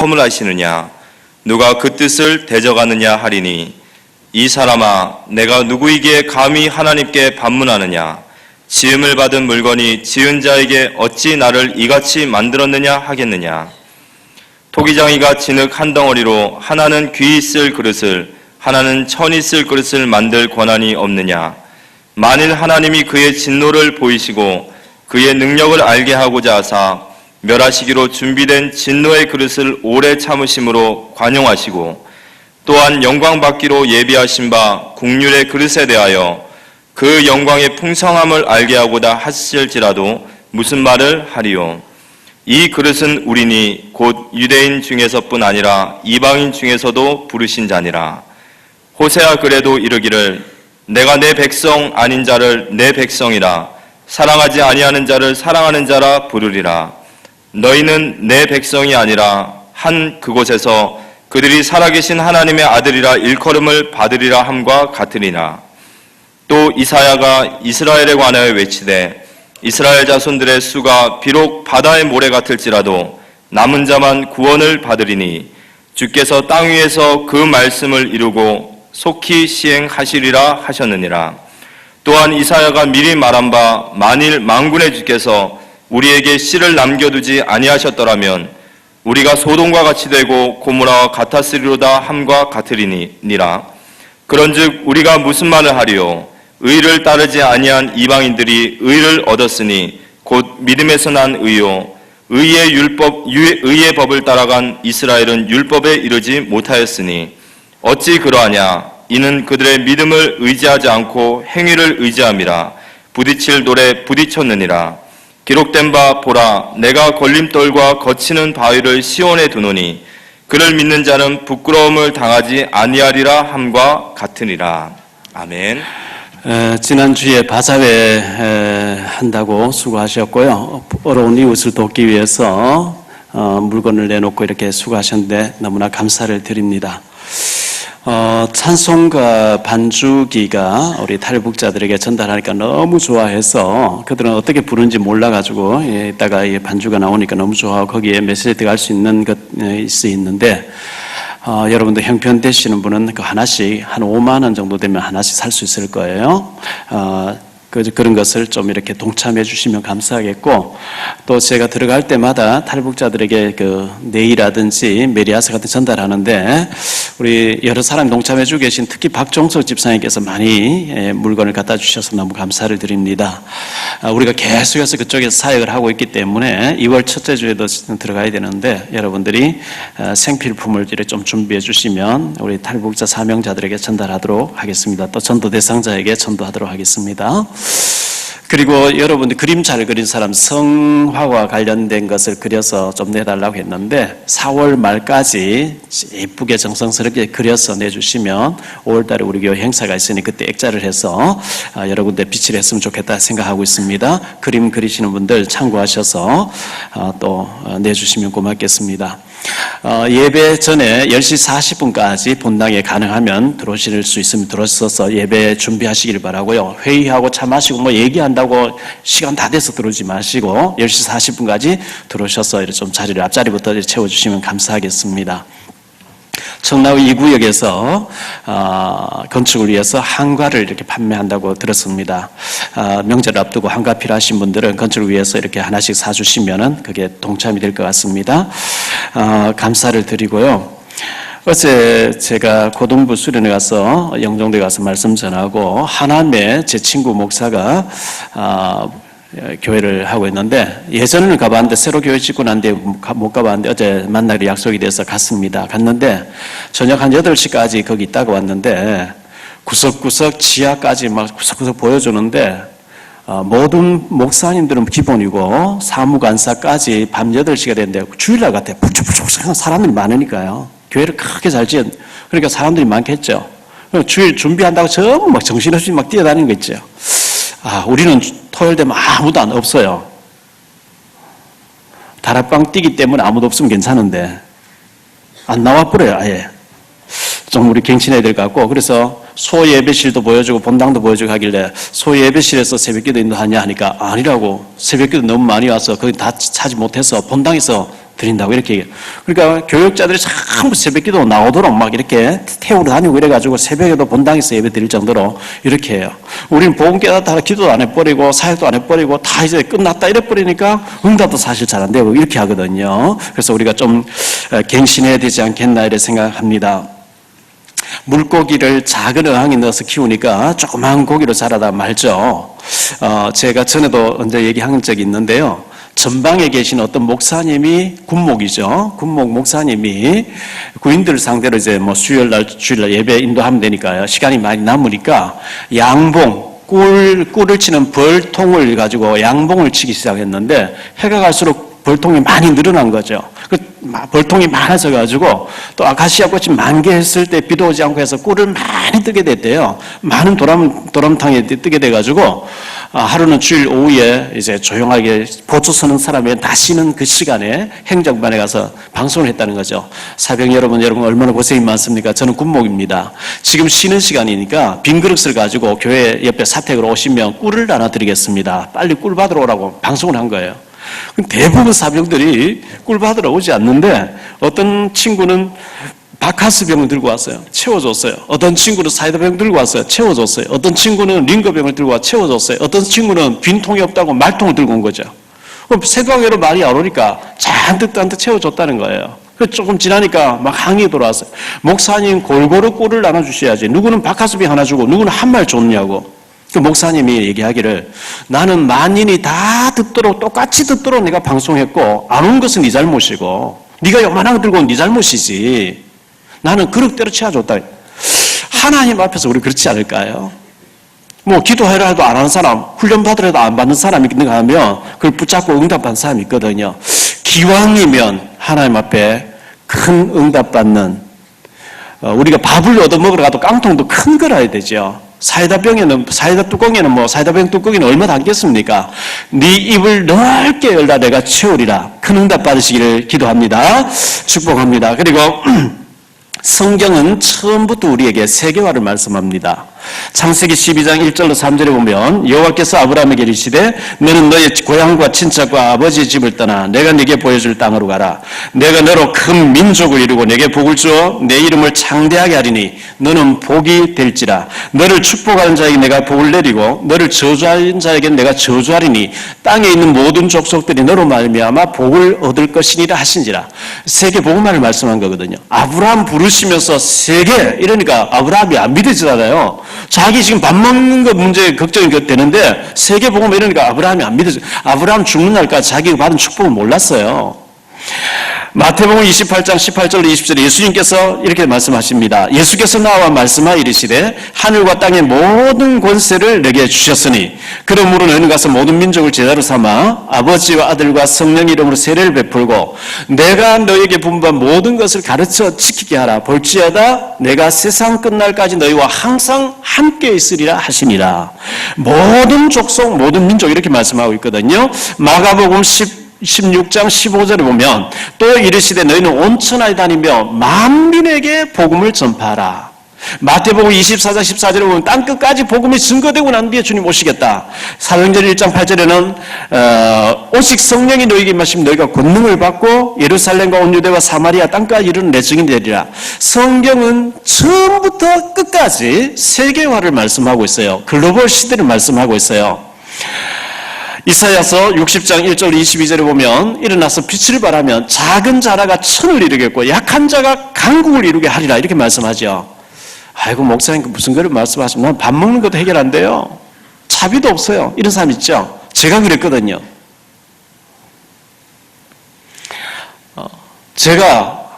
허물하시느냐? 누가 그 뜻을 대적하느냐 하리니, 이 사람아, 내가 누구이기에 감히 하나님께 반문하느냐? 지음을 받은 물건이 지은 자에게 어찌 나를 이같이 만들었느냐 하겠느냐? 토기장이가 진흙 한 덩어리로 하나는 귀 있을 그릇을, 하나는 천 있을 그릇을 만들 권한이 없느냐? 만일 하나님이 그의 진노를 보이시고 그의 능력을 알게 하고자 하사 멸하시기로 준비된 진노의 그릇을 오래 참으심으로 관용하시고, 또한 영광받기로 예비하신 바 국률의 그릇에 대하여 그 영광의 풍성함을 알게 하고자 하실지라도 무슨 말을 하리요? 이 그릇은 우리니 곧 유대인 중에서뿐 아니라 이방인 중에서도 부르신 자니라. 호세아 그래도 이르기를, 내가 내 백성 아닌 자를 내 백성이라, 사랑하지 아니하는 자를 사랑하는 자라 부르리라. 너희는 내 백성이 아니라 한 그곳에서 그들이 살아계신 하나님의 아들이라 일컬음을 받으리라 함과 같으리라. 또 이사야가 이스라엘에 관하여 외치되, 이스라엘 자손들의 수가 비록 바다의 모래 같을지라도 남은 자만 구원을 받으리니 주께서 땅 위에서 그 말씀을 이루고 속히 시행하시리라 하셨느니라. 또한 이사야가 미리 말한 바 만일 만군의 주께서 우리에게 씨를 남겨두지 아니하셨더라면 우리가 소돔과 같이 되고 고모라와 같았으리로다 함과 같으리니라. 그런즉 우리가 무슨 말을 하리요? 의를 따르지 아니한 이방인들이 의를 얻었으니 곧 믿음에서 난 의요, 의의 법을 따라간 이스라엘은 율법에 이르지 못하였으니 어찌 그러하냐? 이는 그들의 믿음을 의지하지 않고 행위를 의지함이라. 부딪힐 돌에 부딪혔느니라. 기록된 바 보라, 내가 걸림돌과 거치는 바위를 시온에 두노니 그를 믿는 자는 부끄러움을 당하지 아니하리라 함과 같으니라. 아멘. 지난주에 바자회 한다고 수고하셨고요. 어려운 이웃을 돕기 위해서 물건을 내놓고 이렇게 수고하셨는데 너무나 감사를 드립니다. 찬송가 반주기가 우리 탈북자들에게 전달하니까 너무 좋아해서 그들은 어떻게 부르는지 몰라가지고 이따가 반주가 나오니까 너무 좋아하고 거기에 메시지 들어갈 수 있는 것이 있는데 여러분들 형편 되시는 분은 그 하나씩 한 5만 원 정도 되면 하나씩 살 수 있을 거예요. 그런 것을 좀 이렇게 동참해 주시면 감사하겠고, 또 제가 들어갈 때마다 탈북자들에게 그 네이라든지 메리아스 같은 전달하는데 우리 여러 사람이 동참해 주고 계신 특히 박종석 집사님께서 많이 물건을 갖다 주셔서 너무 감사를 드립니다. 우리가 계속해서 그쪽에서 사역을 하고 있기 때문에 2월 첫째 주에도 들어가야 되는데 여러분들이 생필품을 이렇게 좀 준비해 주시면 우리 탈북자 사명자들에게 전달하도록 하겠습니다. 또 전도 대상자에게 전도하도록 하겠습니다. 그리고 여러분들 그림 잘 그린 사람 성화와 관련된 것을 그려서 좀 내달라고 했는데 4월 말까지 예쁘게 정성스럽게 그려서 내주시면 5월달에 우리 교회 행사가 있으니 그때 액자를 해서 여러 군데 비치를 했으면 좋겠다 생각하고 있습니다. 그림 그리시는 분들 참고하셔서 또 내주시면 고맙겠습니다. 예배 전에 10시 40분까지 본당에 가능하면 들어오실 수 있으면 들어서서 예배 준비하시길 바라고요. 회의하고 차 마시고 뭐 얘기한다고 시간 다 돼서 들어오지 마시고 10시 40분까지 들어오셔서 이렇게 좀 자리를 앞자리부터 채워주시면 감사하겠습니다. 청라의 2구역에서 건축을 위해서 한과를 이렇게 판매한다고 들었습니다. 명절을 앞두고 한과 필요하신 분들은 건축을 위해서 이렇게 하나씩 사주시면은 그게 동참이 될 것 같습니다. 감사를 드리고요. 어제 제가 고등부 수련회 가서 영종도에 가서 말씀 전하고 하남에 제 친구 목사가 교회를 하고 있는데 예전에는 가봤는데 새로 교회 짓고 난 뒤에 못 가봤는데 어제 만나기로 약속이 돼서 갔습니다. 갔는데 저녁 한 8시까지 거기 있다가 왔는데 구석구석 지하까지 막 구석구석 보여주는데 모든 목사님들은 기본이고 사무간사까지 밤 8시가 됐는데 주일날 같아. 북적북적 사람들이 많으니까요. 교회를 크게 잘 지은 그러니까 사람들이 많겠죠. 주일 준비한다고 전부 막 정신없이 막 뛰어다니는 거 있죠. 우리는 토요일 되면 아무도 없어요. 다락방 뛰기 때문에 아무도 없으면 괜찮은데 안 나와버려요 아예. 좀 우리 갱신해야 될 것 같고 그래서 소예배실도 보여주고 본당도 보여주고 하길래 소예배실에서 새벽기도 인도하냐 하니까 아니라고 새벽기도 너무 많이 와서 거기 다 차지 못해서 본당에서 드린다고 이렇게 얘기해요. 그러니까 교육자들이 전부 새벽 기도 나오도록 막 이렇게 태우러 다니고 이래가지고 새벽에도 본당에서 예배 드릴 정도로 이렇게 해요. 우리는 복음 깨닫다 하다 기도도 안 해버리고 사역도 안 해버리고 다 이제 끝났다 이래버리니까 응답도 사실 잘 안 되고 이렇게 하거든요. 그래서 우리가 좀 갱신해야 되지 않겠나 이렇게 생각합니다. 물고기를 작은 어항에 넣어서 키우니까 조그만 고기로 자라다 말죠. 제가 전에도 언제 얘기한 적이 있는데요. 전방에 계신 어떤 목사님이 군목이죠. 군목 목사님이 구인들 상대로 이제 뭐 주일날 예배 인도하면 되니까요. 시간이 많이 남으니까 양봉, 꿀을 치는 벌통을 가지고 양봉을 치기 시작했는데 해가 갈수록 벌통이 많이 늘어난 거죠. 그 벌통이 많아져 가지고 또 아카시아 꽃이 만개했을 때 비도 오지 않고 해서 꿀을 많이 뜨게 됐대요. 많은 도람탕에 뜨게 돼 가지고 하루는 주일 오후에 이제 조용하게 보초 서는 사람이 다 쉬는 그 시간에 행정반에 가서 방송을 했다는 거죠. 사병 여러분 얼마나 고생이 많습니까? 저는 군목입니다. 지금 쉬는 시간이니까 빈 그릇을 가지고 교회 옆에 사택으로 오시면 꿀을 나눠드리겠습니다. 빨리 꿀 받으러 오라고 방송을 한 거예요. 대부분 사병들이 꿀 받으러 오지 않는데 어떤 친구는 바카스병을 들고 왔어요. 채워줬어요. 어떤 친구는 사이다병 들고 왔어요. 채워줬어요. 어떤 친구는 링거병을 들고 와 채워줬어요. 어떤 친구는 빈통이 없다고 말통을 들고 온 거죠. 그럼 세광으로 말이 안 오니까 잔뜩 채워줬다는 거예요. 조금 지나니까 막 항의가 돌아왔어요. 목사님 골고루 꿀을 나눠주셔야지. 누구는 바카스병 하나 주고 누구는 한 말 줬냐고. 그 목사님이 얘기하기를 나는 만인이 다 듣도록 똑같이 듣도록 내가 방송했고 안 온 것은 네 잘못이고 네가 요만한 거 들고 온 네 잘못이지. 나는 그릇대로 채워줬다. 하나님 앞에서 우리 그렇지 않을까요? 뭐 기도해라 해도 안 하는 사람, 훈련 받으라도 안 받는 사람이 있는가 하면 그걸 붙잡고 응답받는 사람이 있거든요. 기왕이면 하나님 앞에 큰 응답받는 우리가 밥을 얻어먹으러 가도 깡통도 큰 거라야 되죠. 사이다 뚜껑에는 뭐 사이다병 뚜껑에는 얼마 담겠습니까? 네 입을 넓게 열라 내가 채우리라. 큰 응답 받으시기를 기도합니다. 축복합니다. 그리고 성경은 처음부터 우리에게 세계화를 말씀합니다. 창세기 12장 1절로 3절에 보면 여호와께서 아브라함에게 이르시되 너는 너의 고향과 친척과 아버지의 집을 떠나 내가 네게 보여줄 땅으로 가라. 내가 너로 큰 민족을 이루고 네게 복을 주어 내 이름을 창대하게 하리니 너는 복이 될지라. 너를 축복하는 자에게 내가 복을 내리고 너를 저주하는 자에게 내가 저주하리니 땅에 있는 모든 족속들이 너로 말미암아 복을 얻을 것이니라 하신지라. 세계 복음화를 말씀한 거거든요. 아브라함 부르시면서 세계 이러니까 아브라함이 안 믿어지잖아요. 자기 지금 밥 먹는 거 문제 걱정이 되는데 세계 복음 이러니까 아브라함이 안 믿어져. 아브라함 죽는 날까지 자기가 받은 축복을 몰랐어요. 마태복음 28장 18절 20절에 예수님께서 이렇게 말씀하십니다. 예수께서 나와 말씀하 이르시되 하늘과 땅의 모든 권세를 내게 주셨으니 그러므로 너희는 가서 모든 민족을 제자로 삼아 아버지와 아들과 성령 이름으로 세례를 베풀고 내가 너에게 분부한 모든 것을 가르쳐 지키게 하라. 볼지어다 내가 세상 끝날까지 너희와 항상 함께 있으리라 하시니라. 모든 족속 모든 민족 이렇게 말씀하고 있거든요. 마가복음 16장 15절에 보면 또 이르시되 너희는 온 천하에 다니며 만민에게 복음을 전파하라. 마태복음 24장 14절에 보면 땅끝까지 복음이 증거되고 난 뒤에 주님 오시겠다. 사도행전 1장 8절에는 오직 성령이 너희에게 임하시면 너희가 권능을 받고 예루살렘과 온 유대와 사마리아 땅까지 이르는 내 증인이 되리라. 성경은 처음부터 끝까지 세계화를 말씀하고 있어요. 글로벌 시대를 말씀하고 있어요. 이사야서 60장 1절 22절에 보면 일어나서 빛을 발하면 작은 자라가 천을 이루겠고 약한 자가 강국을 이루게 하리라 이렇게 말씀하죠. 아이고 목사님 무슨 그런 말씀하시면 난 밥 먹는 것도 해결 안 돼요. 차비도 없어요. 이런 사람 있죠. 제가 그랬거든요.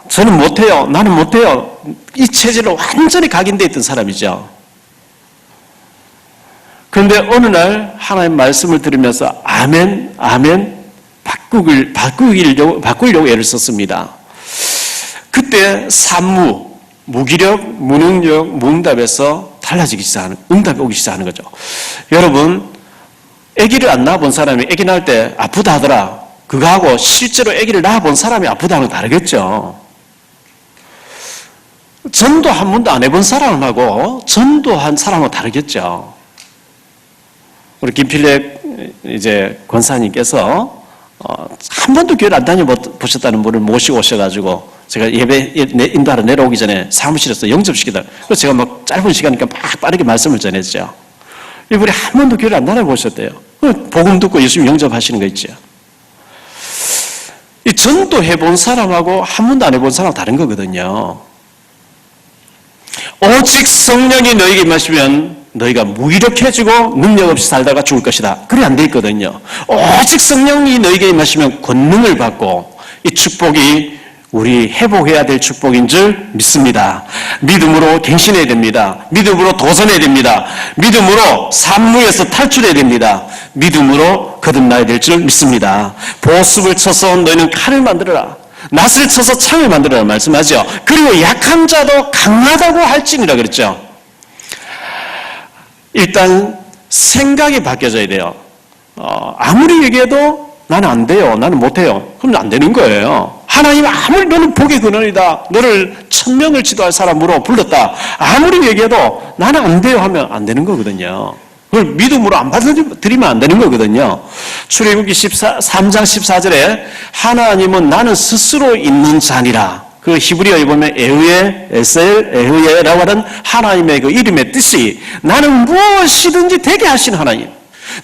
저는 못해요. 나는 못해요. 이 체질로 완전히 각인되어 있던 사람이죠. 그런데 어느 날 하나님 말씀을 들으면서 아멘 바꾸려고 애를 썼습니다. 그때 산무, 무기력, 무능력, 무응답에서 달라지기 시작하는, 응답이 오기 시작하는 거죠. 여러분, 아기를 안 낳아본 사람이 아기 낳을 때 아프다 하더라. 그거하고 실제로 아기를 낳아본 사람이 아프다 하는 건 다르겠죠. 전도 한 번도 안 해본 사람하고 전도한 사람하고 다르겠죠. 우리 김필래 이제 권사님께서 한 번도 교회를 안 다녀보셨다는 분을 모시고 오셔가지고 제가 예배 인도하러 내려오기 전에 사무실에서 영접시키다. 그래서 제가 막 짧은 시간이니까 막 빠르게 말씀을 전했죠. 이분이 한 번도 교회를 안 다녀보셨대요. 복음 듣고 예수님 영접하시는 거 있죠. 이 전도해본 사람하고 한 번도 안 해본 사람하고 다른 거거든요. 오직 성령이 너에게 임하시면 너희가 무기력해지고 능력 없이 살다가 죽을 것이다. 그래 안 돼 있거든요. 오직 성령이 너에게 임하시면 권능을 받고 이 축복이 우리 회복해야 될 축복인 줄 믿습니다. 믿음으로 갱신해야 됩니다. 믿음으로 도전해야 됩니다. 믿음으로 산무에서 탈출해야 됩니다. 믿음으로 거듭나야 될 줄 믿습니다. 보습을 쳐서 너희는 칼을 만들어라. 낫을 쳐서 창을 만들어라 말씀하죠. 그리고 약한 자도 강하다고 할지니라 그랬죠. 일단 생각이 바뀌어져야 돼요. 아무리 얘기해도 나는 안 돼요. 나는 못해요. 그럼 안 되는 거예요. 하나님 아무리 너는 복의 근원이다. 너를 1000명을 지도할 사람으로 불렀다. 아무리 얘기해도 나는 안 돼요 하면 안 되는 거거든요. 그걸 믿음으로 안 받아들이면 안 되는 거거든요. 출애굽기 3장 14절에 하나님은 나는 스스로 있는 자니라. 그 히브리어에 보면 에흐예라고 하는 하나님의 그 이름의 뜻이 나는 무엇이든지 되게 하신 하나님.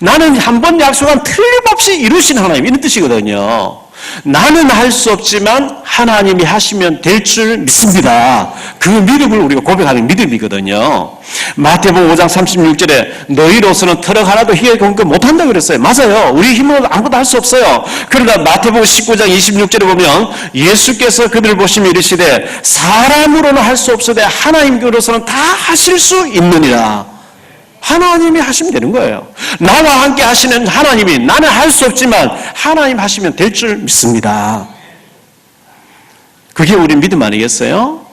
나는 한 번 약속한 틀림없이 이루신 하나님 이런 뜻이거든요. 나는 할 수 없지만 하나님이 하시면 될 줄 믿습니다. 그 믿음을 우리가 고백하는 믿음이거든요. 마태복음 5장 36절에 너희로서는 터럭 하나도 희의 공급 못한다 그랬어요. 맞아요. 우리 힘으로 아무것도 할 수 없어요. 그러나 마태복음 19장 26절에 보면 예수께서 그들을 보시며 이르시되 사람으로는 할 수 없으되 하나님께로서는 다 하실 수 있느니라. 하나님이 하시면 되는 거예요. 나와 함께 하시는 하나님이 나는 할 수 없지만 하나님 하시면 될 줄 믿습니다. 그게 우리 믿음 아니겠어요?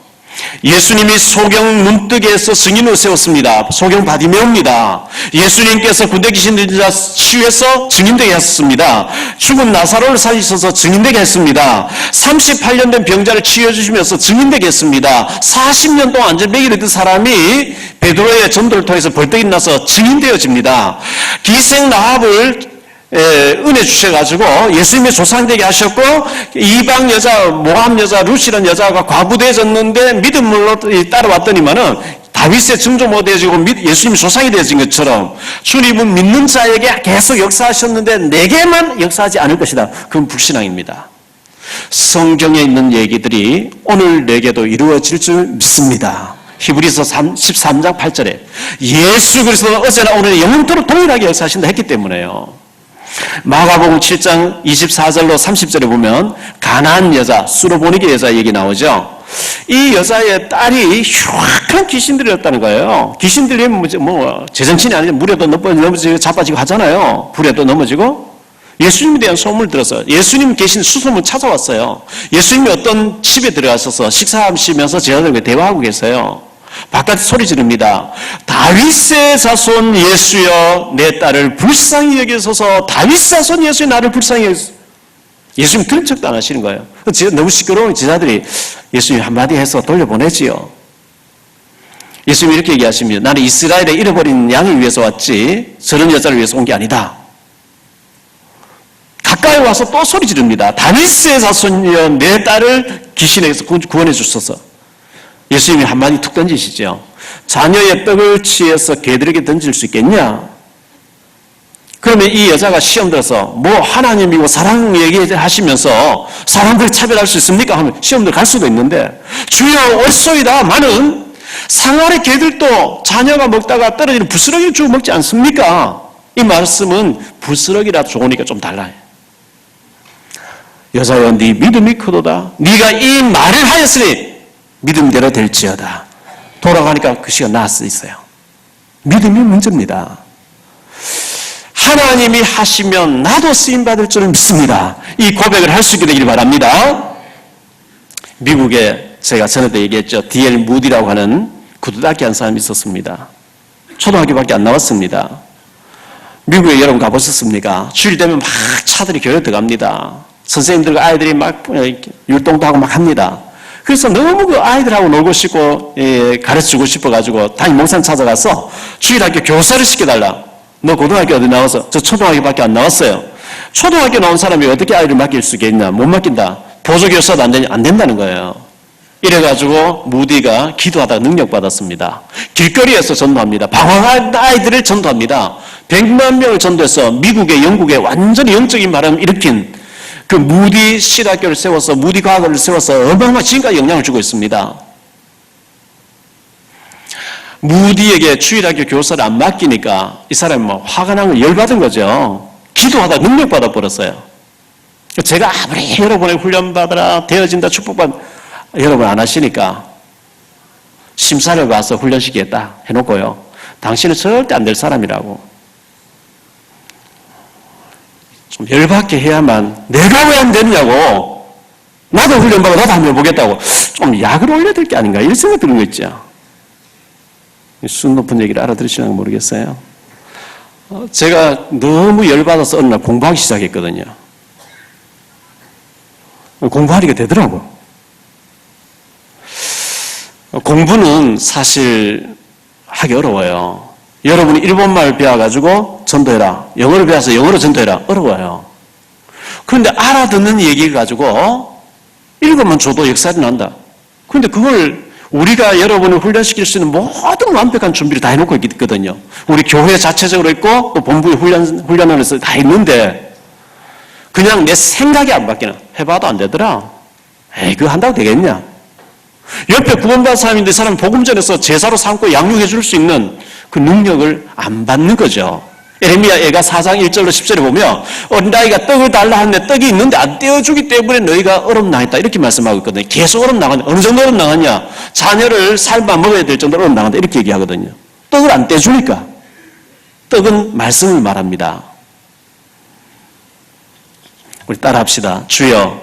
예수님이 소경 문득에서 증인을 세웠습니다. 소경 바디메오입니다. 예수님께서 군대 귀신 들린 자 치유해서 증인되게 하셨습니다. 죽은 나사로를 살리셔서 증인되게 했습니다. 38년 된 병자를 치유해 주시면서 증인되게 했습니다. 40년 동안 안전뱅이를 든 사람이 베드로의 전도를 통해서 벌떡이 나서 증인되어집니다. 기생 라합을 은혜 주셔가지고 예수님의 조상되게 하셨고 이방 여자 모함 여자 루시라는 여자가 과부되어졌는데 믿음으로 따라왔더니만은 다윗의 증조모 되어지고 예수님이 조상이 되어진 것처럼 주님은 믿는 자에게 계속 역사하셨는데 내게만 역사하지 않을 것이다. 그건 불신앙입니다. 성경에 있는 얘기들이 오늘 내게도 이루어질 줄 믿습니다. 히브리서 13장 8절에 예수 그리스도는 어제나 오늘 영원토록 동일하게 역사하신다 했기 때문에요. 마가복음 7장 24절로 30절에 보면 가나안 여자, 수로보니게 여자 얘기 나오죠. 이 여자의 딸이 흉악한 귀신 들렸다는 거예요. 귀신 들리면 뭐 제정신이 아니라 물에도 넘어지고 자빠지고 하잖아요. 불에도 넘어지고. 예수님에 대한 소문을 들어서 예수님 계신 수소문 찾아왔어요. 예수님이 어떤 집에 들어가셔서 식사하시면서 제자들과 대화하고 계세요. 바깥에 소리 지릅니다. 다윗의 자손 예수여 내 딸을 불쌍히 여기소서. 다윗 자손 예수여 나를 불쌍히 여기소서. 예수님 들은 척도 안 하시는 거예요. 너무 시끄러운 제자들이 예수님 한마디 해서 돌려보내지요. 예수님이 이렇게 얘기하십니다. 나는 이스라엘에 잃어버린 양을 위해서 왔지 저런 여자를 위해서 온 게 아니다. 가까이 와서 또 소리 지릅니다. 다윗의 자손이여 내 딸을 귀신에게서 구원해 주소서. 예수님이 한마디 툭 던지시죠. 자녀의 떡을 취해서 개들에게 던질 수 있겠냐? 그러면 이 여자가 시험 들어서 뭐 하나님이고 사랑 얘기하시면서 사람들 차별할 수 있습니까? 하면 시험들 갈 수도 있는데 주여 옳소이다마는 상아의 개들도 자녀가 먹다가 떨어지는 부스러기를 주워 먹지 않습니까? 이 말씀은 부스러기라도 좋으니까 좀 달라요. 여자여 네 믿음이 크도다. 네가 이 말을 하였으니 믿음대로 될지어다. 돌아가니까 그 시간 나을 수 있어요. 믿음이 문제입니다. 하나님이 하시면 나도 쓰임받을 줄을 믿습니다. 이 고백을 할 수 있게 되길 바랍니다. 미국에 제가 전에도 얘기했죠. D.L. 무디라고 하는 구두닦이 한 사람이 있었습니다. 초등학교밖에 안 나왔습니다. 미국에 여러분 가보셨습니까? 주일 되면 막 차들이 교회 들어갑니다. 선생님들과 아이들이 막 율동도 하고 막 합니다. 그래서 너무 그 아이들하고 놀고 싶고 가르치고 싶어가지고 담임 목사님 찾아가서 주일학교 교사를 시켜달라. 너 고등학교 어디 나와서? 저 초등학교밖에 안 나왔어요. 초등학교 나온 사람이 어떻게 아이를 맡길 수 있겠냐? 못 맡긴다. 보조교사도 안 된다는 거예요. 이래가지고 무디가 기도하다가 능력받았습니다. 길거리에서 전도합니다. 방황한 아이들을 전도합니다. 100만 명을 전도해서 미국에 영국에 완전히 영적인 바람을 일으킨 그 무디 실학교를 세워서 무디 과학을 세워서 어마어마한 지금까지 영향을 주고 있습니다. 무디에게 주일학교 교사를 안 맡기니까 이 사람이 뭐 화가 나고 열받은 거죠. 기도하다 능력받아 버렸어요. 제가 아무리 여러분의 훈련받으라 되어진다 축복받 여러분 안 하시니까 심사를 봐서 훈련시키겠다 해놓고요. 당신은 절대 안 될 사람이라고. 좀 열받게 해야만 내가 왜 안 되느냐고. 나도 훈련받고 나도 한번 해보겠다고. 좀 약을 올려야 될 게 아닌가 이런 생각 드는 거 있죠. 순 높은 얘기를 알아들으시나 모르겠어요. 제가 너무 열받아서 어느 날 공부하기 시작했거든요. 공부하니까 되더라고요. 공부는 사실 하기 어려워요. 여러분이 일본말 배워가지고 전도해라. 영어를 배워서 영어로 전도해라. 어려워요. 그런데 알아듣는 얘기를 가지고 읽으면 저도 역사를 난다. 그런데 그걸 우리가 여러분을 훈련시킬 수 있는 모든 완벽한 준비를 다 해놓고 있거든요. 우리 교회 자체적으로 있고 또 본부의 훈련을 해서 다 있는데 그냥 내 생각이 안 바뀌나. 해봐도 안 되더라. 에이 그거 한다고 되겠냐. 옆에 구원받은 사람인데 사람이 복음 전해서 제사로 삼고 양육해 줄 수 있는 그 능력을 안 받는 거죠. 에레미야 애가 4장 1절로 10절에 보면 어린아이가 떡을 달라 하는데 떡이 있는데 안 떼어주기 때문에 너희가 얼음 당했다 이렇게 말씀하고 있거든요. 계속 얼음 당하냐. 어느 정도 얼음 당하냐. 자녀를 삶아 먹어야 될 정도로 얼음 당한다 이렇게 얘기하거든요. 떡을 안 떼주니까. 떡은 말씀을 말합니다. 우리 따라합시다. 주여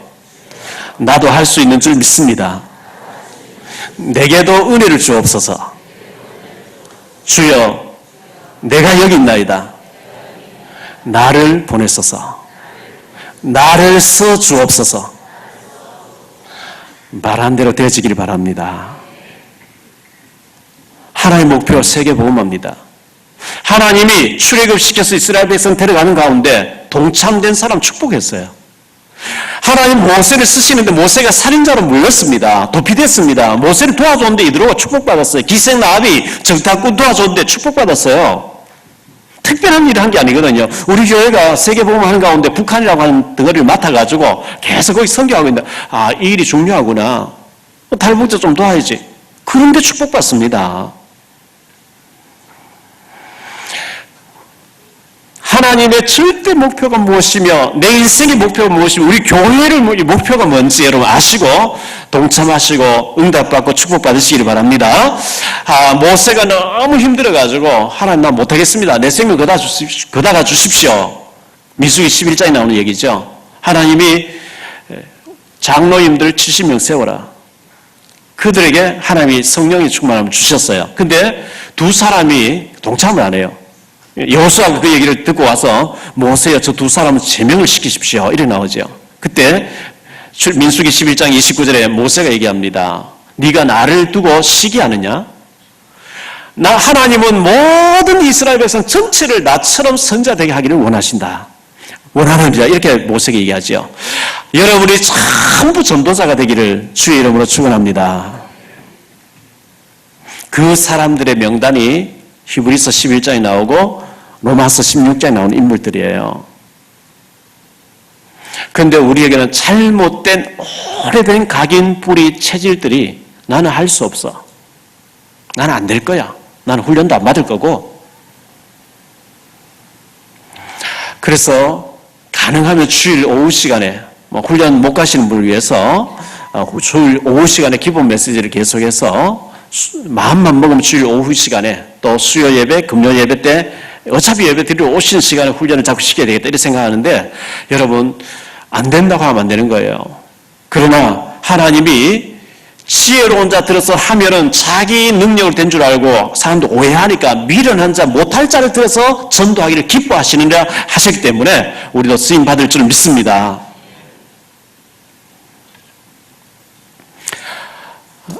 나도 할 수 있는 줄 믿습니다. 내게도 은혜를 주옵소서. 주여 내가 여기 있나이다. 나를 보내소서. 나를 써 주옵소서. 말한 대로 되어지길 바랍니다. 하나의 목표 세계복음화입니다. 하나님이 출애굽시켜서 이스라엘 백성 데려가는 가운데 동참된 사람 축복했어요. 하나님 모세를 쓰시는데 모세가 살인자로 물렸습니다. 도피됐습니다. 모세를 도와줬는데 이들로 축복받았어요. 기생 나합이 정탐꾼 도와줬는데 축복받았어요. 특별한 일을 한 게 아니거든요. 우리 교회가 세계복음 하는 가운데 북한이라고 하는 덩어리를 맡아가지고 계속 거기 선교하고 있는데 아, 이 일이 중요하구나. 탈북자 좀 도와야지. 그런데 축복받습니다. 하나님의 절대 목표가 무엇이며 내 인생의 목표가 무엇이며 우리 교회의 목표가 뭔지 여러분 아시고 동참하시고 응답받고 축복받으시기를 바랍니다. 모세가 너무 힘들어가지고 하나님 나 못하겠습니다. 내 생명 거다가 주십시오. 민수기 11장에 나오는 얘기죠. 하나님이 장로님들 70명 세워라. 그들에게 하나님이 성령의 충만함을 주셨어요. 근데 두 사람이 동참을 안 해요. 여호수아가 그 얘기를 듣고 와서 모세여 저 두 사람은 제명을 시키십시오. 이래 나오죠. 그때 민수기 11장 29절에 모세가 얘기합니다. 네가 나를 두고 시기하느냐? 나 하나님은 모든 이스라엘 백성 전체를 나처럼 선자되게 하기를 원하신다. 원하느니라 이렇게 모세에게 얘기하죠. 여러분이 전부 전도자가 되기를 주의 이름으로 축원합니다. 그 사람들의 명단이 히브리서 11장에 나오고 로마서 16장에 나오는 인물들이에요. 그런데 우리에게는 잘못된 오래된 각인 뿌리 체질들이 나는 할 수 없어. 나는 안 될 거야. 나는 훈련도 안 받을 거고. 그래서 가능하면 주일 오후 시간에 훈련 못 가시는 분을 위해서 주일 오후 시간에 기본 메시지를 계속해서 마음만 먹으면 주일 오후 시간에 또 수요 예배, 금요 예배 때 어차피 예배 드리러 오시는 시간에 훈련을 자꾸 시켜야 되겠다 이렇게 생각하는데 여러분 안 된다고 하면 안 되는 거예요. 그러나 하나님이 지혜로운 자 들어서 하면은 자기 능력을 된 줄 알고 사람도 오해하니까 미련한 자 못할 자를 들어서 전도하기를 기뻐하시느냐 하셨기 때문에 우리도 쓰임 받을 줄 믿습니다.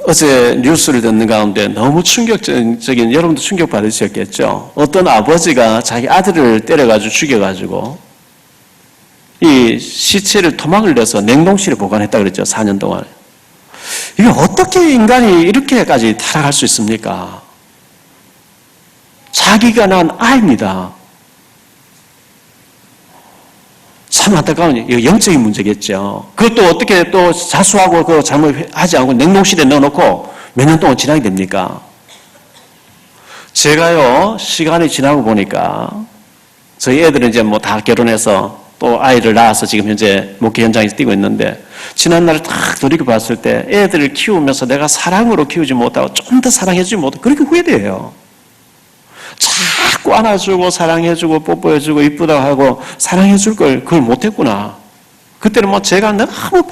어제 뉴스를 듣는 가운데 너무 충격적인 여러분도 충격 받으셨겠죠. 어떤 아버지가 자기 아들을 때려가지고 죽여가지고 이 시체를 토막을 내서 냉동실에 보관했다 그랬죠. 4년 동안. 이게 어떻게 인간이 이렇게까지 타락할 수 있습니까? 자기가 낳은 아이입니다. 참 안타까운 영적인 문제겠죠. 그것도 어떻게 또 자수하고 그 잘못하지 않고 냉동실에 넣어놓고 몇 년 동안 지나게 됩니까? 제가요, 시간이 지나고 보니까 저희 애들은 이제 뭐 다 결혼해서 또 아이를 낳아서 지금 현재 목회 현장에서 뛰고 있는데 지난날을 딱 돌이켜봤을 때 애들을 키우면서 내가 사랑으로 키우지 못하고 좀 더 사랑해주지 못하고 그렇게 후회돼요. 자꾸 안아주고 사랑해주고 뽀뽀해주고 이쁘다고 하고 사랑해줄 걸 그걸 못했구나. 그때는 뭐 제가 너무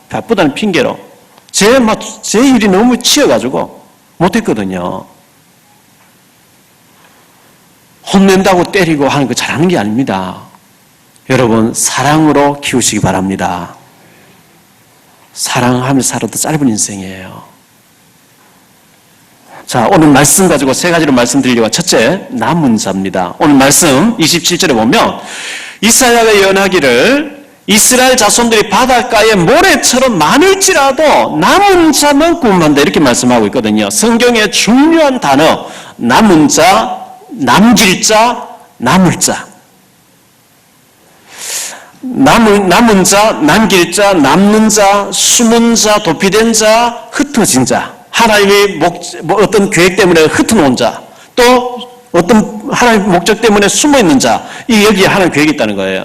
바쁘다는 핑계로 제 일이 너무 치여가지고 못했거든요. 혼낸다고 때리고 하는 거 잘하는 게 아닙니다. 여러분 사랑으로 키우시기 바랍니다. 사랑하며 살아도 짧은 인생이에요. 자, 오늘 말씀 가지고 세 가지로 말씀드리려고. 첫째, 남은 자입니다. 오늘 말씀 27절에 보면 이사야가 예언하기를 이스라엘 자손들이 바닷가에 모래처럼 많을지라도 남은 자만 구원한다 이렇게 말씀하고 있거든요. 성경의 중요한 단어 남은 자, 남길 자, 남을 자. 남은 자, 남길 자, 남는 자, 숨은 자, 도피된 자, 흩어진 자. 하나님의 어떤 계획 때문에 흩어놓은 자, 또 어떤 하나님의 목적 때문에 숨어있는 자, 여기에 하나님의 계획이 있다는 거예요.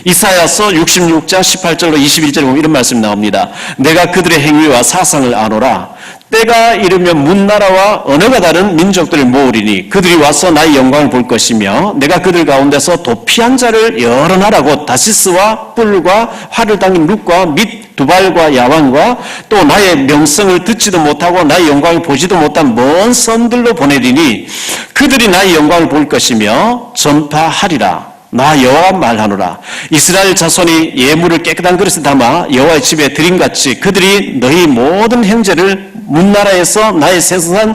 이사야서 66장 18절로 21절에 보면 이런 말씀이 나옵니다. 내가 그들의 행위와 사상을 아노라. 때가 이르면 문나라와 언어가 다른 민족들을 모으리니 그들이 와서 나의 영광을 볼 것이며 내가 그들 가운데서 도피한 자를 여러 나라고 다시스와 뿔과 활을 당긴 룻과 및 두발과 야왕과 또 나의 명성을 듣지도 못하고 나의 영광을 보지도 못한 먼 선들로 보내리니 그들이 나의 영광을 볼 것이며 전파하리라. 나 여호와 말하노라. 이스라엘 자손이 예물을 깨끗한 그릇에 담아 여호와의 집에 드림같이 그들이 너희 모든 형제를 문나라에서 나의 세상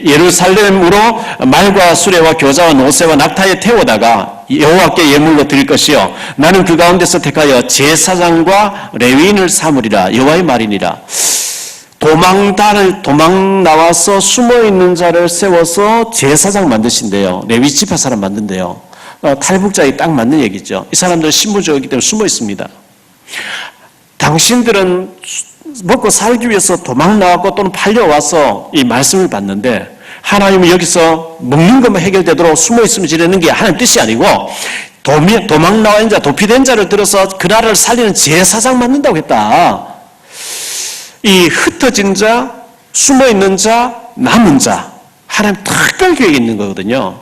예루살렘으로 말과 수레와 교자와 노새와 낙타에 태우다가 여호와께 예물로 드릴 것이요 나는 그 가운데서 택하여 제사장과 레위인을 삼으리라. 여호와의 말이니라. 도망 나와서 숨어있는 자를 세워서 제사장 만드신대요. 레위 지파 사람 만든대요. 탈북자에 딱 맞는 얘기죠. 이 사람들은 신분적이기 때문에 숨어 있습니다. 당신들은 먹고 살기 위해서 도망 나왔고 또는 팔려와서 이 말씀을 받는데 하나님은 여기서 먹는 것만 해결되도록 숨어 있으면 지르는 게 하나님 뜻이 아니고 도망 나온 자, 도피된 자를 들어서 그 나라를 살리는 제사장 만든다고 했다. 이 흩어진 자, 숨어있는 자, 남은 자 하나님 특별 계획이 있는 거거든요.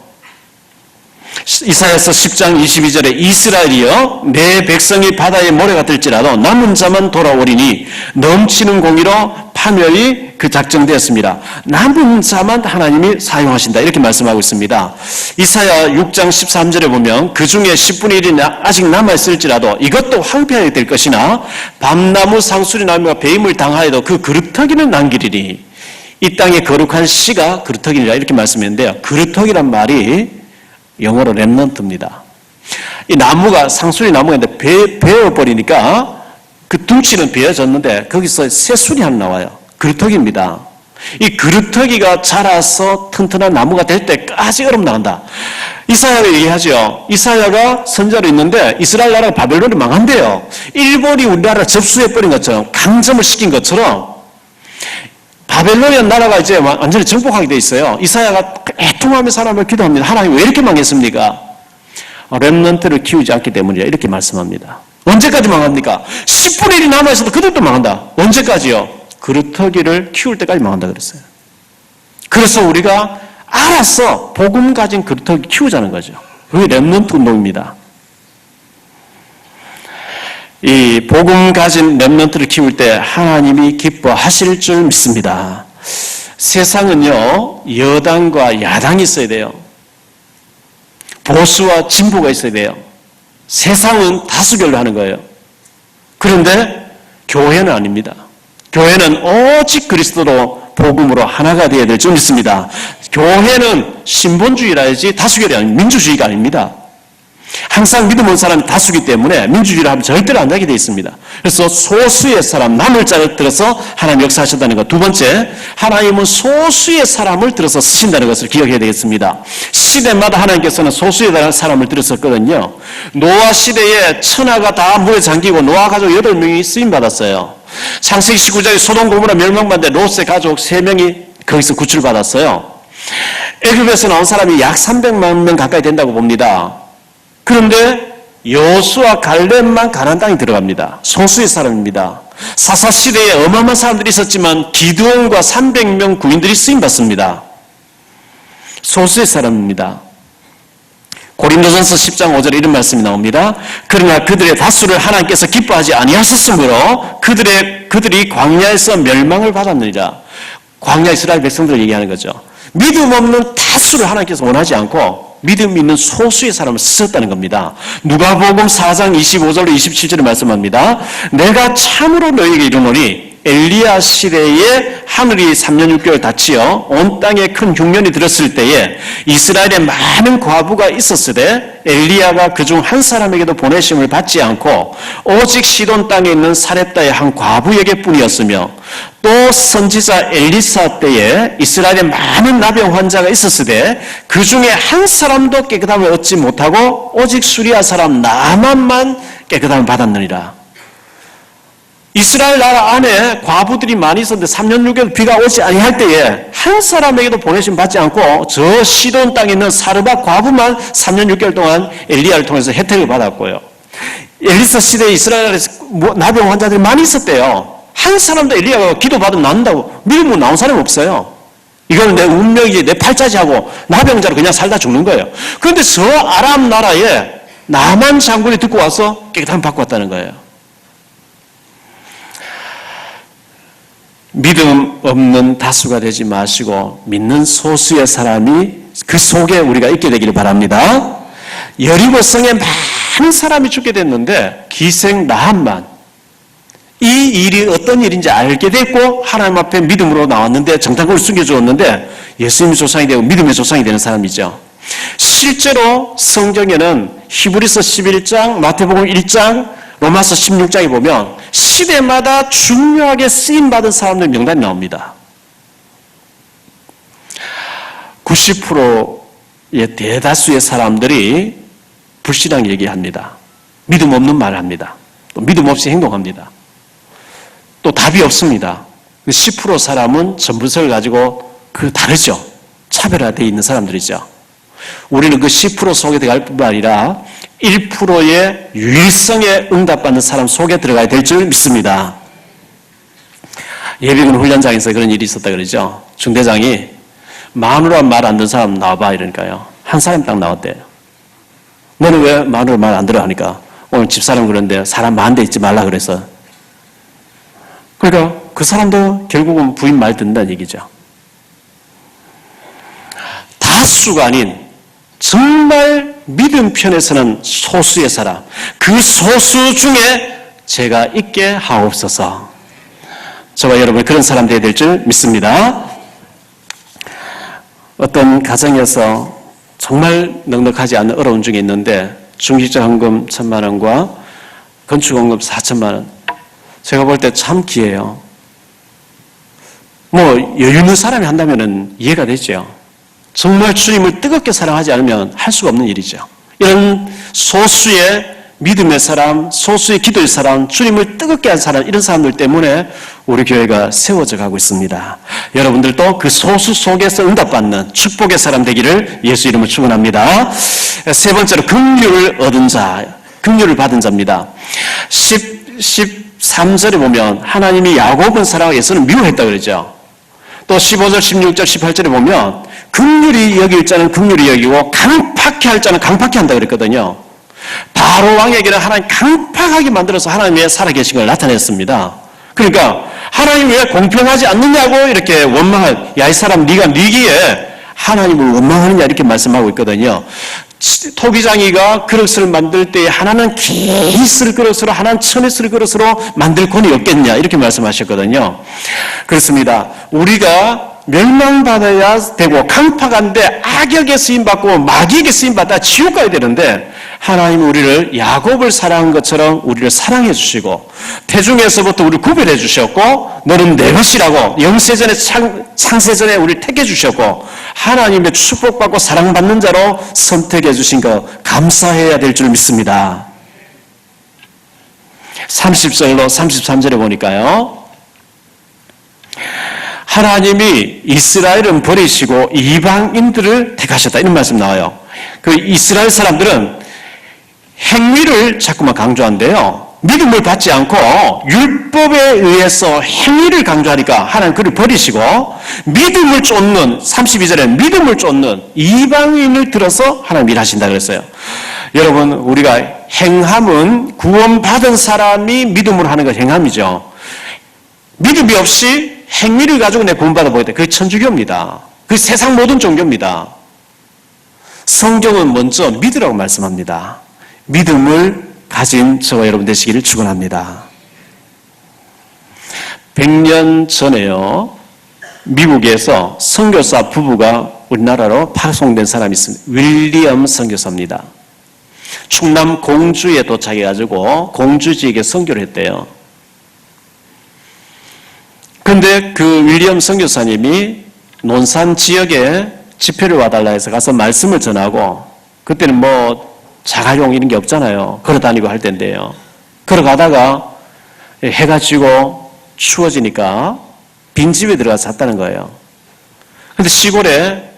이사야서 10장 22절에 이스라엘이여 내 백성이 바다의 모래가 될지라도 남은 자만 돌아오리니 넘치는 공의로 파멸이 그 작정되었습니다. 남은 자만 하나님이 사용하신다 이렇게 말씀하고 있습니다. 이사야 6장 13절에 보면 그 중에 10분의 1이 아직 남아있을지라도 이것도 황폐하게 될 것이나 밤나무 상수리 나무가 배임을 당하여도 그 그루터기는 남기리니 이 땅의 거룩한 씨가 그루터기니라 이렇게 말씀했는데요. 그루터기란 말이 영어로 렘넌트입니다. 이 나무가 상수리 나무가 있는데 베어버리니까 그 둥치는 베어졌는데 거기서 새술이 하나 나와요. 그루터기입니다. 이 그루터기가 자라서 튼튼한 나무가 될 때까지 얼음 나간다. 이사야가 얘기하죠. 이사야가 선자로 있는데 이스라엘 나라가 바벨론이 망한대요. 일본이 우리나라를 접수해버린 것처럼 강점을 시킨 것처럼 바벨로니안 나라가 이제 완전히 정복하게 돼 있어요. 이사야가 애통하며 사람을 기도합니다. 하나님 왜 이렇게 망했습니까? 렘넌트를 키우지 않기 때문이라 이렇게 말씀합니다. 언제까지 망합니까? 10분의 1이 남아있어도 그들도 망한다. 언제까지요? 그루터기를 키울 때까지 망한다 그랬어요. 그래서 우리가 알아서 복음 가진 그루터기 키우자는 거죠. 그게 렘넌트 운동입니다. 이 복음 가진 렘넌트를 키울 때 하나님이 기뻐하실 줄 믿습니다. 세상은요 여당과 야당이 있어야 돼요. 보수와 진보가 있어야 돼요. 세상은 다수결로 하는 거예요. 그런데 교회는 아닙니다. 교회는 오직 그리스도로 복음으로 하나가 되어야 될 줄 믿습니다. 교회는 신본주의라 해야지 다수결이 아닙니다. 민주주의가 아닙니다. 항상 믿음 없는 사람이 다수기 때문에 민주주의를 하면 절대로 안 되게 되어 있습니다. 그래서 소수의 사람, 남을 자를 들어서 하나님 역사하셨다는 것. 두 번째, 하나님은 소수의 사람을 들어서 쓰신다는 것을 기억해야 되겠습니다. 시대마다 하나님께서는 소수의 사람을 들었었거든요. 노아 시대에 천하가 다 물에 잠기고 노아 가족 8명이 쓰임받았어요. 창세기 19장에 소돔 고모라 멸망받는데 롯의 가족 3명이 거기서 구출받았어요. 애굽에서 나온 사람이 약 300만 명 가까이 된다고 봅니다. 그런데 여호수아 갈렙만 가나안 땅에 들어갑니다. 소수의 사람입니다. 사사 시대에 어마어마한 사람들이 있었지만 기드온과 300명 구인들이 쓰임받습니다. 소수의 사람입니다. 고린도전서 10장 5절에 이런 말씀이 나옵니다. 그러나 그들의 다수를 하나님께서 기뻐하지 아니하셨으므로 그들이 광야에서 멸망을 받았느니라. 광야 이스라엘 백성들을 얘기하는 거죠. 믿음 없는 다수를 하나님께서 원하지 않고 믿음 있는 소수의 사람을 쓰셨다는 겁니다. 누가복음 4장 25절로 27절에 말씀합니다. 내가 참으로 너희에게 이르노니 엘리야 시대에 하늘이 3년 6개월 닫히어 온 땅에 큰 흉년이 들었을 때에 이스라엘에 많은 과부가 있었으되 엘리야가 그중 한 사람에게도 보내심을 받지 않고 오직 시돈 땅에 있는 사렙다의 한 과부에게 뿐이었으며 또 선지자 엘리사 때에 이스라엘에 많은 나병 환자가 있었으되 그 중에 한 사람도 깨끗함을 얻지 못하고 오직 수리아 사람 나만만 깨끗함을 받았느니라. 이스라엘 나라 안에 과부들이 많이 있었는데 3년 6개월 비가 오지 아니할 때에 한 사람에게도 보내심 받지 않고 저 시돈 땅에 있는 사르밧 과부만 3년 6개월 동안 엘리야를 통해서 혜택을 받았고요. 엘리사 시대에 이스라엘에 나병 환자들이 많이 있었대요. 한 사람도 엘리야가 기도받으면 낫는다고 믿음으로 나온 사람이 없어요. 이거는 내 운명이지 내 팔자지 하고 나병자로 그냥 살다 죽는 거예요. 그런데 저 아람 나라에 나만 장군이 듣고 와서 깨끗함을 받고 왔다는 거예요. 믿음 없는 다수가 되지 마시고 믿는 소수의 사람이 그 속에 우리가 있게 되기를 바랍니다. 여리고 성에 많은 사람이 죽게 됐는데 기생 라합만 이 일이 어떤 일인지 알게 됐고 하나님 앞에 믿음으로 나왔는데 정탐꾼을 숨겨주었는데 예수님의 조상이 되고 믿음의 조상이 되는 사람이죠. 실제로 성경에는 히브리서 11장, 마태복음 1장, 로마서 16장에 보면 시대마다 중요하게 쓰임받은 사람들 명단이 나옵니다. 90%의 대다수의 사람들이 불신앙 얘기합니다. 믿음 없는 말을 합니다. 또 믿음 없이 행동합니다. 또 답이 없습니다. 10% 사람은 전부성을 가지고 다르죠. 차별화되어 있는 사람들이죠. 우리는 그 10% 속에 들어갈 뿐만 아니라 1%의 유일성에 응답받는 사람 속에 들어가야 될 줄 믿습니다. 예비군 훈련장에서 그런 일이 있었다 그러죠. 중대장이 마누라 말 안 듣는 사람 나와봐 이러니까요. 한 사람 딱 나왔대요. 너는 왜 마누라 말 안 들어 하니까 오늘 집사람 그런데 사람 많은 데 있지 말라 그래서. 그러니까 그 사람도 결국은 부인 말 듣는다는 얘기죠. 다수가 아닌 정말 믿음 편에서는 소수의 사람, 그 소수 중에 제가 있게 하옵소서. 저와 여러분 그런 사람 되어야 될 줄 믿습니다. 어떤 가정에서 정말 넉넉하지 않은 어려운 중에 있는데 중직자 헌금 1,000만 원과 건축 헌금 4,000만 원. 제가 볼 때 참 귀해요. 여유 있는 사람이 한다면 이해가 되죠. 정말 주님을 뜨겁게 사랑하지 않으면 할 수가 없는 일이죠. 이런 소수의 믿음의 사람, 소수의 기도의 사람, 주님을 뜨겁게 한 사람, 이런 사람들 때문에 우리 교회가 세워져 가고 있습니다. 여러분들도 그 소수 속에서 응답받는 축복의 사람 되기를 예수 이름으로 축원합니다. 세 번째로 긍휼을 얻은 자, 긍휼을 받은 자입니다. 13절에 보면 하나님이 야곱은 사랑하고 에서는 미워했다 그러죠. 또 15절, 16절, 18절에 보면 긍휼히 여길 자는 긍휼히 여기고 강팍히 할 자는 강팍히 한다 그랬거든요. 바로 왕에게는 하나님 강팍하게 만들어서 하나님의 살아계신 걸 나타냈습니다. 그러니까 하나님 왜 공평하지 않느냐고 이렇게 원망할, 야 이 사람 네가 네기에 하나님을 원망하느냐 이렇게 말씀하고 있거든요. 토기장이가 그릇을 만들 때 하나는 긴 쓸 그릇으로 하나는 천의 쓸 그릇으로 만들 권이 없겠냐 이렇게 말씀하셨거든요. 그렇습니다. 우리가 멸망받아야 되고 강팍한데 악역에 쓰임받고 마귀에게 쓰임받아 지옥 가야 되는데 하나님이 우리를 야곱을 사랑한 것처럼 우리를 사랑해 주시고 태중에서부터 우리를 구별해 주셨고 너는 내 것이라고 영세전에 창세전에 우리를 택해 주셨고 하나님의 축복받고 사랑받는 자로 선택해 주신 거 감사해야 될 줄 믿습니다. 30절로 33절에 보니까요. 하나님이 이스라엘은 버리시고 이방인들을 택하셨다 이런 말씀 나와요. 그 이스라엘 사람들은 행위를 자꾸만 강조한대요. 믿음을 받지 않고 율법에 의해서 행위를 강조하니까 하나님 그를 버리시고 믿음을 쫓는 32절에 믿음을 쫓는 이방인을 들어서 하나님 일하신다 그랬어요. 여러분 우리가 행함은 구원받은 사람이 믿음으로 하는 건 행함이죠. 믿음이 없이 행위를 가지고 내 구원받아 보겠다. 그게 천주교입니다. 그게 세상 모든 종교입니다. 성경은 먼저 믿으라고 말씀합니다. 믿음을 가진 저와 여러분 되시기를 축원합니다. 100년 전에요. 미국에서 선교사 부부가 우리나라로 파송된 사람이 있습니다. 윌리엄 선교사입니다. 충남 공주에 도착해가지고 공주 지역에 선교를 했대요. 그런데 그 윌리엄 선교사님이 논산 지역에 집회를 와달라 해서 가서 말씀을 전하고 그때는 뭐 자가용 이런 게 없잖아요. 걸어다니고 할 때인데요. 걸어가다가 해가 지고 추워지니까 빈집에 들어가서 잤다는 거예요. 그런데 시골에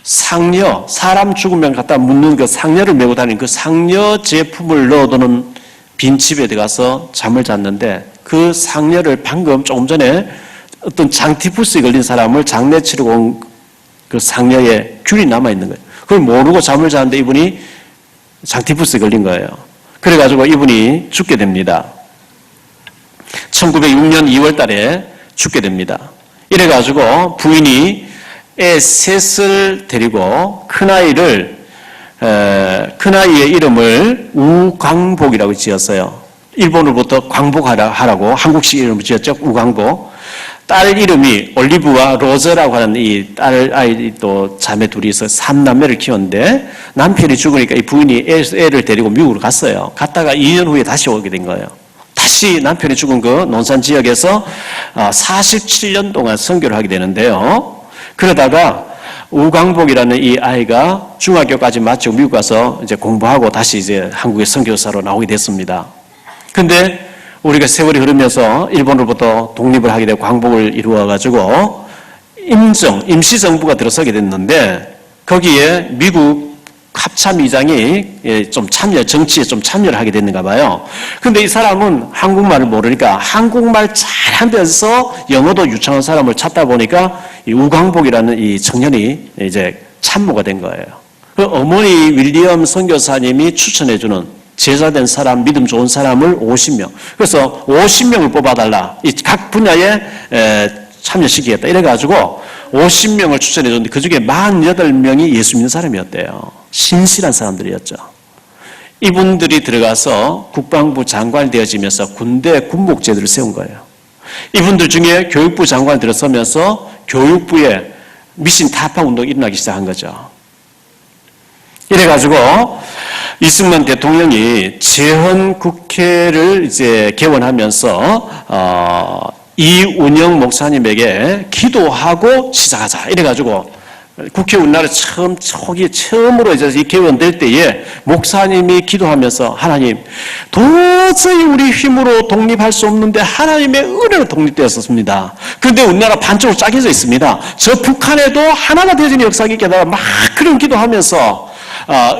상녀, 사람 죽으면 갖다 묻는 그 상녀를 메고 다니는 그 상녀 제품을 넣어두는 빈집에 들어가서 잠을 잤는데 그 상녀를 방금 조금 전에 어떤 장티푸스에 걸린 사람을 장례 치르고 온 그 상녀의 균이 남아있는 거예요. 그걸 모르고 잠을 자는데 이분이 장티푸스에 걸린 거예요. 그래가지고 이분이 죽게 됩니다. 1906년 2월 달에 죽게 됩니다. 이래가지고 부인이 애 셋을 데리고 큰아이의 이름을 우광복이라고 지었어요. 일본으로부터 광복하라고 한국식 이름을 지었죠. 우광복. 딸 이름이 올리브와 로저라고 하는 이 딸 아이 또 자매 둘이 있어 3남매를 키웠는데 남편이 죽으니까 이 부인이 애를 데리고 미국으로 갔어요. 갔다가 2년 후에 다시 오게 된 거예요. 다시 남편이 죽은 그 논산 지역에서 47년 동안 선교를 하게 되는데요. 그러다가 우광복이라는 이 아이가 중학교까지 마치고 미국 가서 이제 공부하고 다시 이제 한국의 선교사로 나오게 됐습니다. 근데 우리가 세월이 흐르면서 일본으로부터 독립을 하게 되고 광복을 이루어가지고 임시정부가 들어서게 됐는데 거기에 미국 합참의장이 좀 정치에 좀 참여를 하게 됐는가 봐요. 근데 이 사람은 한국말을 모르니까 한국말 잘하면서 영어도 유창한 사람을 찾다 보니까 이 우광복이라는 이 청년이 이제 참모가 된 거예요. 그 어머니 윌리엄 선교사님이 추천해주는 제자된 사람, 믿음 좋은 사람을 50명. 그래서 50명을 뽑아달라. 이 각 분야에 참여시키겠다. 이래가지고 50명을 추천해줬는데 그 중에 48명이 예수 믿는 사람이었대요. 신실한 사람들이었죠. 이분들이 들어가서 국방부 장관이 되어지면서 군대 군복제도를 세운 거예요. 이분들 중에 교육부 장관이 들어서면서 교육부에 미신 타파 운동이 일어나기 시작한 거죠. 이래가지고 이승만 대통령이 재헌 국회를 이제 개원하면서 이운영 목사님에게 기도하고 시작하자. 이래가지고 국회 우리나라 처음으로 이제 개원될 때에 목사님이 기도하면서 하나님 도저히 우리 힘으로 독립할 수 없는데 하나님의 은혜로 독립되었습니다. 그런데 우리나라 반쪽으로 짜겨져 있습니다. 저 북한에도 하나가 되어지는 역사가 있게다가 막 그런 기도하면서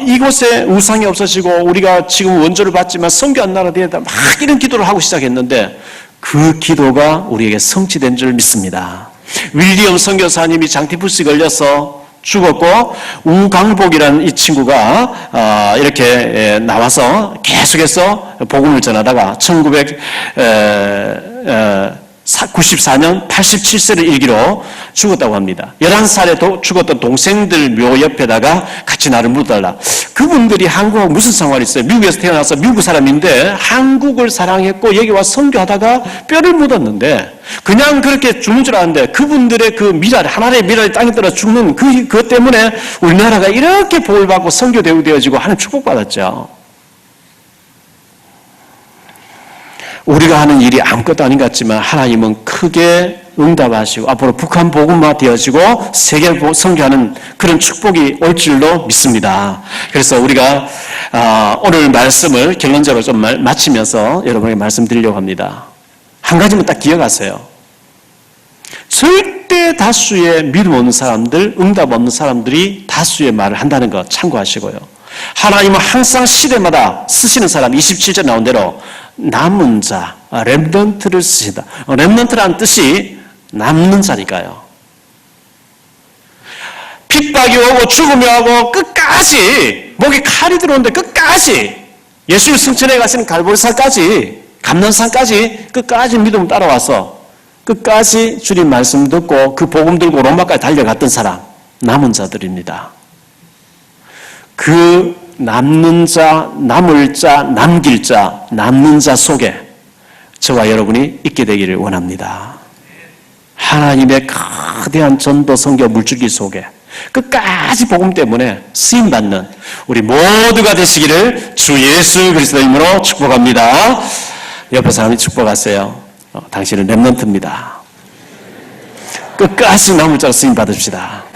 이곳에 우상이 없어지고 우리가 지금 원조를 받지만 선교한 나라 되다 막 이런 기도를 하고 시작했는데 그 기도가 우리에게 성취된 줄 믿습니다. 윌리엄 선교사님이 장티푸스에 걸려서 죽었고 우광복이라는 이 친구가 이렇게 나와서 계속해서 복음을 전하다가 1994년 87세를 일기로 죽었다고 합니다. 11살에 죽었던 동생들 묘 옆에다가 같이 나를 묻어달라. 그분들이 한국하고 무슨 상관이 있어요? 미국에서 태어나서 미국 사람인데 한국을 사랑했고 여기 와서 선교하다가 뼈를 묻었는데 그냥 그렇게 죽는 줄 알았는데 그분들의 그 미랄, 하나님의 미랄이 땅에 떨어 죽는 그것 때문에 우리나라가 이렇게 복을 받고 선교되어지고 하나님 축복받았죠. 우리가 하는 일이 아무것도 아닌 것 같지만 하나님은 크게 응답하시고 앞으로 북한 복음화 되어지고 세계 선교하는 그런 축복이 올 줄로 믿습니다. 그래서 우리가 오늘 말씀을 결론적으로 좀 마치면서 여러분에게 말씀드리려고 합니다. 한 가지만 딱 기억하세요. 절대 다수의 믿음 없는 사람들, 응답 없는 사람들이 다수의 말을 한다는 거 참고하시고요. 하나님은 항상 시대마다 쓰시는 사람 27절 나온 대로 남은 자, 렘넌트를 쓰시다. 렘넌트라는 뜻이 남는 자니까요. 핍박이 오고 죽음이 오고 끝까지 목에 칼이 들어오는데 끝까지 예수를 승천해 가시는 갈보리산까지 감난산까지 끝까지 믿음 따라와서 끝까지 주님 말씀 듣고 그 복음 들고 로마까지 달려갔던 사람 남은 자들입니다. 그 남는 자, 남을 자, 남길 자, 남는 자 속에 저와 여러분이 있게 되기를 원합니다. 하나님의 거대한 전도 선교 물줄기 속에 끝까지 복음 때문에 쓰임받는 우리 모두가 되시기를 주 예수 그리스도의 이름으로 축복합니다. 옆에 사람이 축복하세요. 당신은 렘넌트입니다. 끝까지 남을 자로 쓰임받읍시다.